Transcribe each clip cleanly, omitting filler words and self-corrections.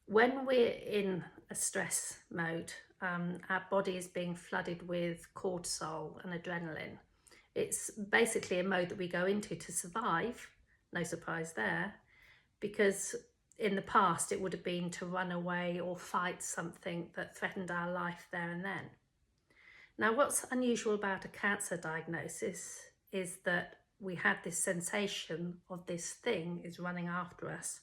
When we're in a stress mode, our body is being flooded with cortisol and adrenaline. It's basically a mode that we go into to survive, no surprise there, because in the past it would have been to run away or fight something that threatened our life there and then. Now, what's unusual about a cancer diagnosis is that we have this sensation of this thing is running after us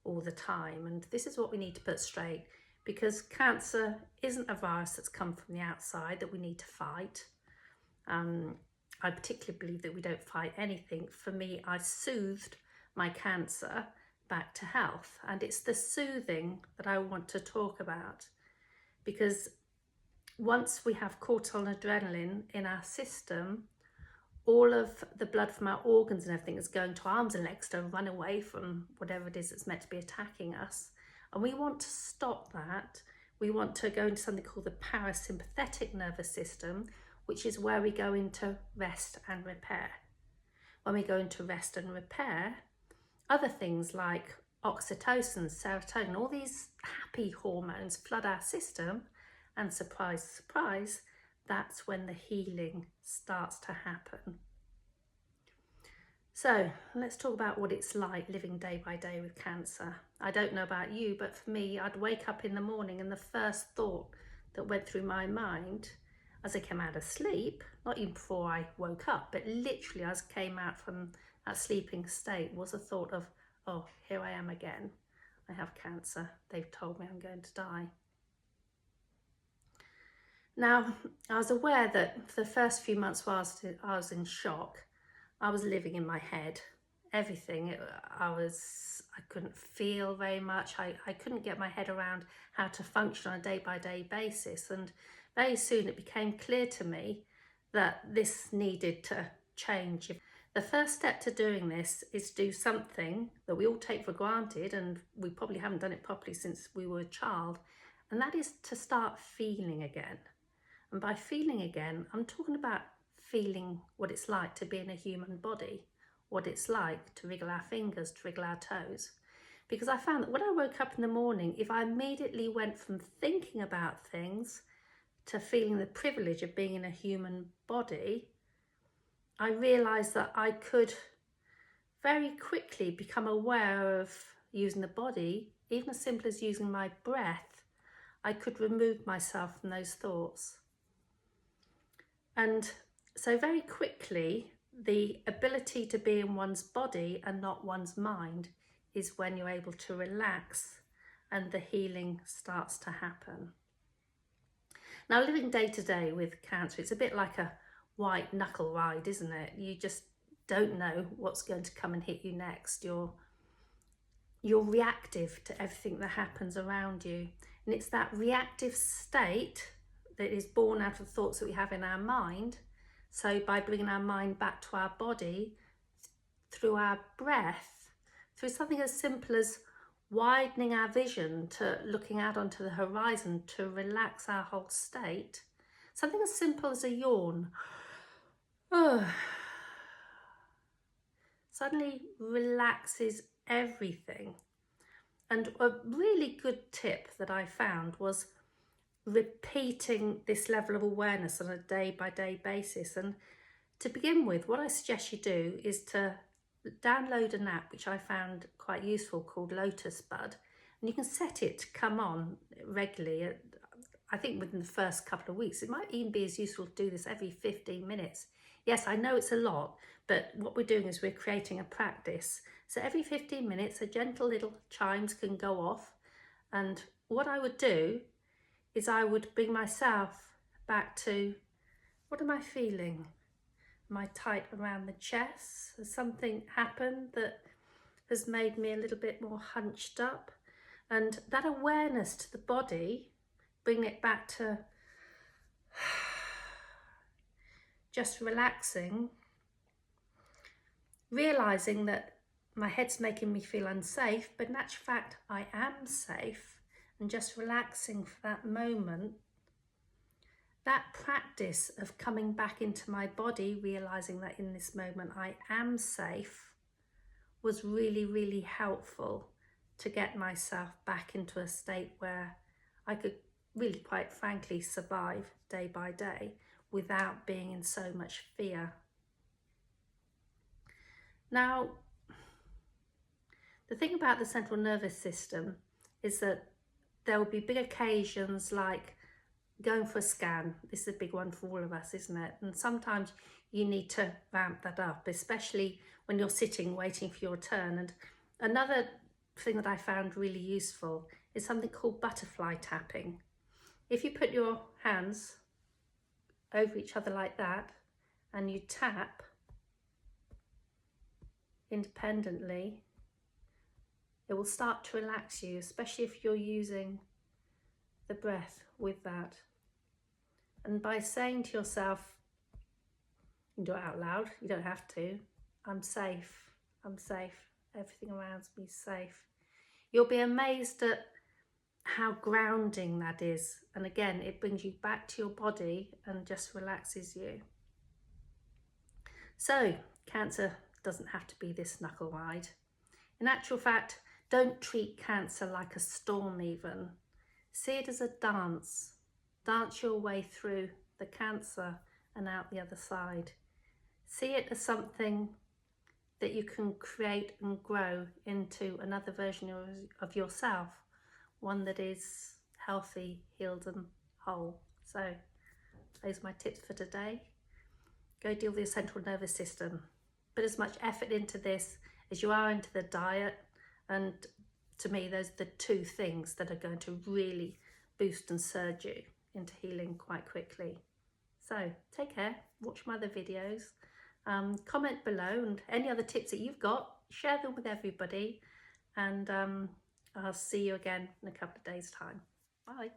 all the time. And this is what we need to put straight, because cancer isn't a virus that's come from the outside that we need to fight. I particularly believe that we don't fight anything. For me, I soothed my cancer back to health, and it's the soothing that I want to talk about, because once we have cortisol and adrenaline in our system, all of the blood from our organs and everything is going to our arms and legs to run away from whatever it is that's meant to be attacking us. And we want to stop that. We want to go into something called the parasympathetic nervous system, which is where we go into rest and repair. When we go into rest and repair, other things like oxytocin, serotonin, all these happy hormones flood our system, and surprise, surprise, that's when the healing starts to happen. So let's talk about what it's like living day by day with cancer. I don't know about you, but for me, I'd wake up in the morning and the first thought that went through my mind as I came out of sleep, not even before I woke up, but literally as I came out from that sleeping state, was a thought of, oh, here I am again. I have cancer. They've told me I'm going to die. Now, I was aware that for the first few months while I was in shock, I was living in my head. Everything, I couldn't feel very much. I couldn't get my head around how to function on a day-by-day basis. And very soon it became clear to me that this needed to change. The first step to doing this is to do something that we all take for granted, and we probably haven't done it properly since we were a child, and that is to start feeling again. And by feeling again, I'm talking about feeling what it's like to be in a human body, what it's like to wriggle our fingers, to wriggle our toes. Because I found that when I woke up in the morning, if I immediately went from thinking about things to feeling the privilege of being in a human body, I realised that I could very quickly become aware of using the body, even as simple as using my breath. I could remove myself from those thoughts. And so very quickly, the ability to be in one's body and not one's mind is when you're able to relax and the healing starts to happen. Now, living day to day with cancer, it's a bit like a white knuckle ride, isn't it? You just don't know what's going to come and hit you next. You're reactive to everything that happens around you. And it's that reactive state that is born out of the thoughts that we have in our mind. So by bringing our mind back to our body, through our breath, through something as simple as widening our vision to looking out onto the horizon to relax our whole state, something as simple as a yawn, suddenly relaxes everything. And a really good tip that I found was repeating this level of awareness on a day-by-day basis. And to begin with, what I suggest you do is to download an app which I found quite useful called Lotus Bud, and you can set it to come on regularly. I think within the first couple of weeks. It might even be as useful to do this every 15 minutes. Yes, I know it's a lot, but what we're doing is we're creating a practice. So every 15 minutes, a gentle little chimes can go off, and what I would do is I would bring myself back to, what am I feeling? Am I tight around the chest? Has something happened that has made me a little bit more hunched up? And that awareness to the body, bring it back to just relaxing, realising that my head's making me feel unsafe, but in actual fact, I am safe, and just relaxing for that moment. That practice of coming back into my body, realising that in this moment I am safe, was really, really helpful to get myself back into a state where I could really, quite frankly, survive day by day without being in so much fear. Now, the thing about the central nervous system is that there will be big occasions like going for a scan. This is a big one for all of us, isn't it? And sometimes you need to ramp that up, especially when you're sitting waiting for your turn. And another thing that I found really useful is something called butterfly tapping. If you put your hands over each other like that and you tap independently, it will start to relax you, especially if you're using the breath with that. And by saying to yourself, you can do it out loud, you don't have to, I'm safe, everything around me is safe. You'll be amazed at how grounding that is. And again, it brings you back to your body and just relaxes you. So, cancer doesn't have to be this knuckle ride. In actual fact, don't treat cancer like a storm even. See it as a dance. Dance your way through the cancer and out the other side. See it as something that you can create and grow into another version of yourself, one that is healthy, healed and whole. So those are my tips for today. Go deal with your central nervous system. Put as much effort into this as you are into the diet, and to me those are the two things that are going to really boost and surge you into healing quite quickly. So take care, watch my other videos, comment below, and any other tips that you've got, share them with everybody, and I'll see you again in a couple of days' time. Bye.